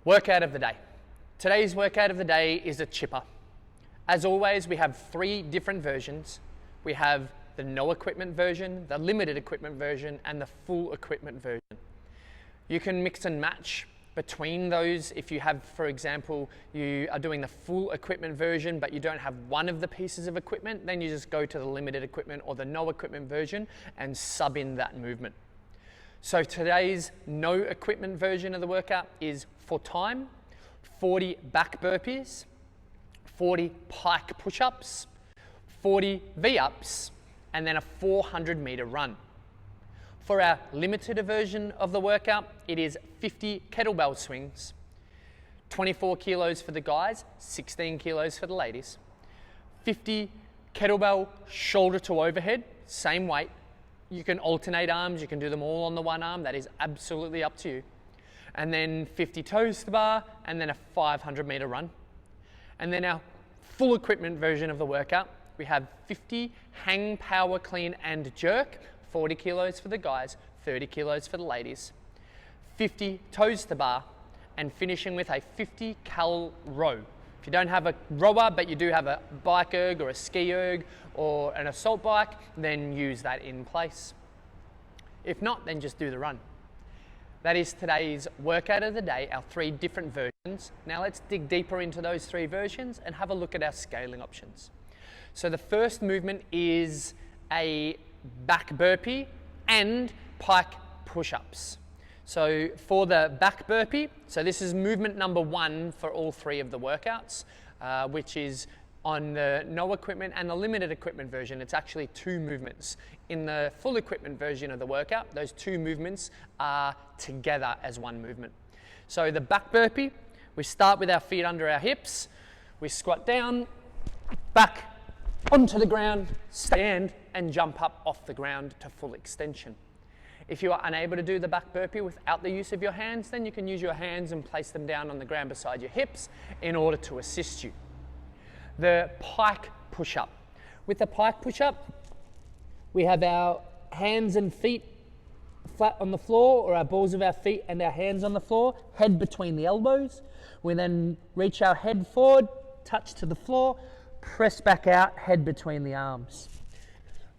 Workout of the day. Today's workout of the day is a chipper. As always, we have 3 different versions. We have the no equipment version, the limited equipment version, and the full equipment version. You can mix and match between those. If you have, for example, you are doing the full equipment version, but you don't have one of the pieces of equipment, then you just go to the limited equipment or the no equipment version and sub in that movement. So today's no equipment version of the workout is for time, 40 back burpees, 40 pike push-ups, 40 V-ups, and then a 400-meter run. For our limited version of the workout, it is 50 kettlebell swings, 24 kilos for the guys, 16 kilos for the ladies, 50 kettlebell shoulder to overhead, same weight. You can alternate arms, you can do them all on the one arm, that is absolutely up to you. And then 50 toes to the bar, and then a 500-meter run. And then our full equipment version of the workout, we have 50 hang power clean and jerk, 40 kilos for the guys, 30 kilos for the ladies, 50 toes to the bar, and finishing with a 50 cal row. If you don't have a rower, but you do have a bike erg or a ski erg or an assault bike, then use that in place. If not, then just do the run. That is today's workout of the day, our 3 different versions. Now let's dig deeper into those 3 versions and have a look at our scaling options. So the first movement is a back burpee and pike push-ups. So for the back burpee, so this is movement number 1 for all 3 of the workouts, which is on the no equipment and the limited equipment version. It's actually 2 movements. In the full equipment version of the workout, those 2 movements are together as 1 movement. So the back burpee, we start with our feet under our hips, we squat down, back onto the ground, stand and jump up off the ground to full extension. If you are unable to do the back burpee without the use of your hands, then you can use your hands and place them down on the ground beside your hips in order to assist you. The pike push-up. With the pike push-up, we have our hands and feet flat on the floor, or our balls of our feet and our hands on the floor, head between the elbows. We then reach our head forward, touch to the floor, press back out, head between the arms.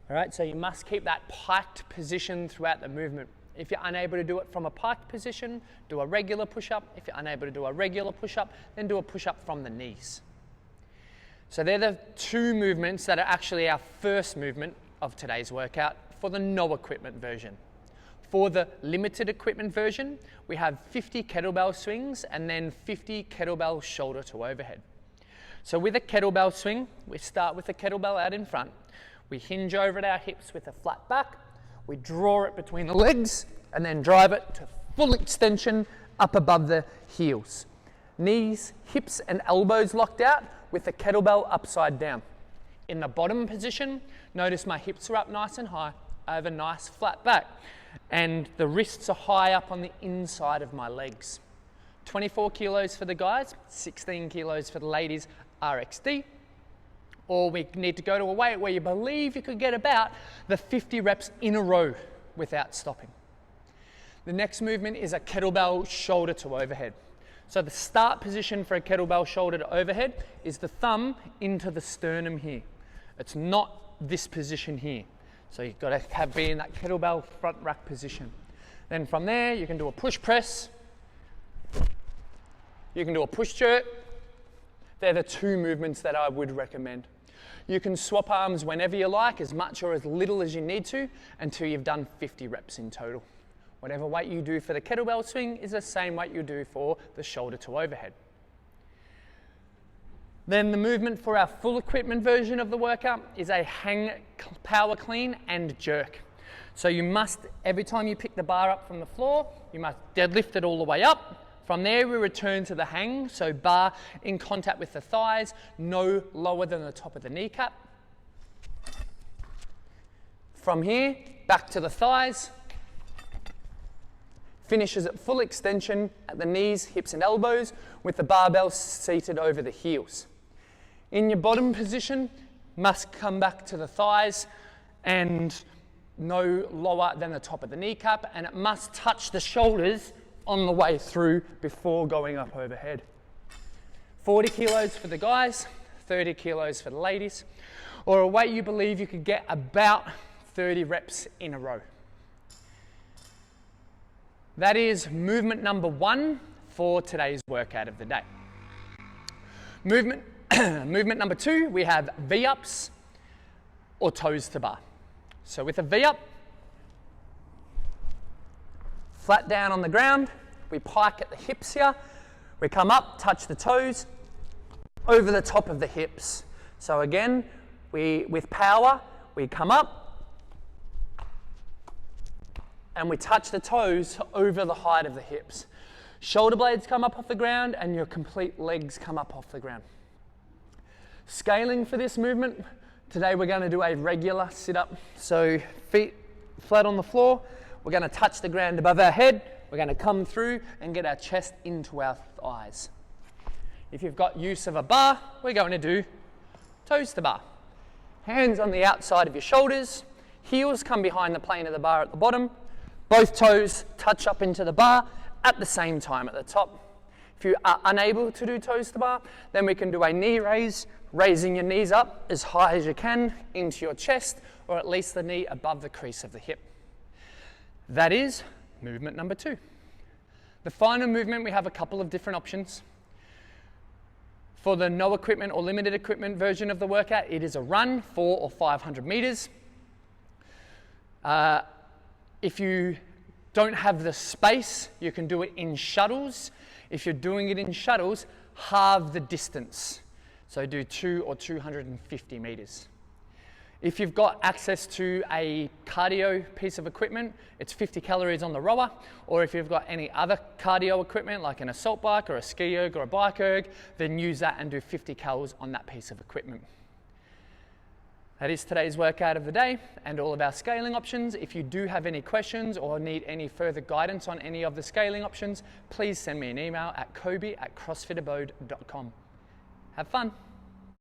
All right, so you must keep that piked position throughout the movement. If you're unable to do it from a piked position, do a regular push-up. If you're unable to do a regular push-up, then do a push-up from the knees. So they're the 2 movements that are actually our first movement of today's workout for the no equipment version. For the limited equipment version, we have 50 kettlebell swings and then 50 kettlebell shoulder to overhead. So with a kettlebell swing, we start with the kettlebell out in front. We hinge over at our hips with a flat back. We draw it between the legs and then drive it to full extension up above the heels. Knees, hips and elbows locked out with the kettlebell upside down. In the bottom position, notice my hips are up nice and high. I have a nice flat back and the wrists are high up on the inside of my legs. 24 kilos for the guys, 16 kilos for the ladies, RXD. Or we need to go to a weight where you believe you could get about the 50 reps in a row without stopping. The next movement is a kettlebell shoulder to overhead. So the start position for a kettlebell shoulder to overhead is the thumb into the sternum here. It's not this position here. So you've got to be in that kettlebell front rack position. Then from there, you can do a push press. You can do a push jerk. They're the 2 movements that I would recommend. You can swap arms whenever you like, as much or as little as you need to, until you've done 50 reps in total. Whatever weight you do for the kettlebell swing is the same weight you do for the shoulder to overhead. Then the movement for our full equipment version of the workout is a hang power clean and jerk. So you must, every time you pick the bar up from the floor, you must deadlift it all the way up. From there, we return to the hang, so bar in contact with the thighs, no lower than the top of the kneecap. From here, back to the thighs. Finishes at full extension at the knees, hips and elbows, with the barbell seated over the heels. In your bottom position, must come back to the thighs and no lower than the top of the kneecap, and it must touch the shoulders on the way through before going up overhead. 40 kilos for the guys, 30 kilos for the ladies, or a weight you believe you could get about 30 reps in a row. That is movement number 1 for today's workout of the day. Movement number 2, we have V-ups or toes to bar. So with a V-up, flat down on the ground, we pike at the hips here, we come up, touch the toes, over the top of the hips. So again, with power, we come up and we touch the toes over the height of the hips. Shoulder blades come up off the ground and your complete legs come up off the ground. Scaling for this movement, today we're going to do a regular sit-up. So feet flat on the floor, we're going to touch the ground above our head, we're going to come through and get our chest into our thighs. If you've got use of a bar, we're going to do toes to bar. Hands on the outside of your shoulders, heels come behind the plane of the bar at the bottom, both toes touch up into the bar at the same time at the top. If you are unable to do toes to bar, then we can do a knee raise, raising your knees up as high as you can into your chest, or at least the knee above the crease of the hip. That is movement number 2. The final movement, we have a couple of different options. For the no equipment or limited equipment version of the workout, it is a run, 400 or 500 meters. If you don't have the space, you can do it in shuttles. If you're doing it in shuttles, halve the distance. So do 200 or 250 meters. If you've got access to a cardio piece of equipment, it's 50 calories on the rower, or if you've got any other cardio equipment like an assault bike or a ski erg or a bike erg, then use that and do 50 calories on that piece of equipment. That is today's workout of the day and all of our scaling options. If you do have any questions or need any further guidance on any of the scaling options, please send me an email at kobe@crossfitabode.com. Have fun.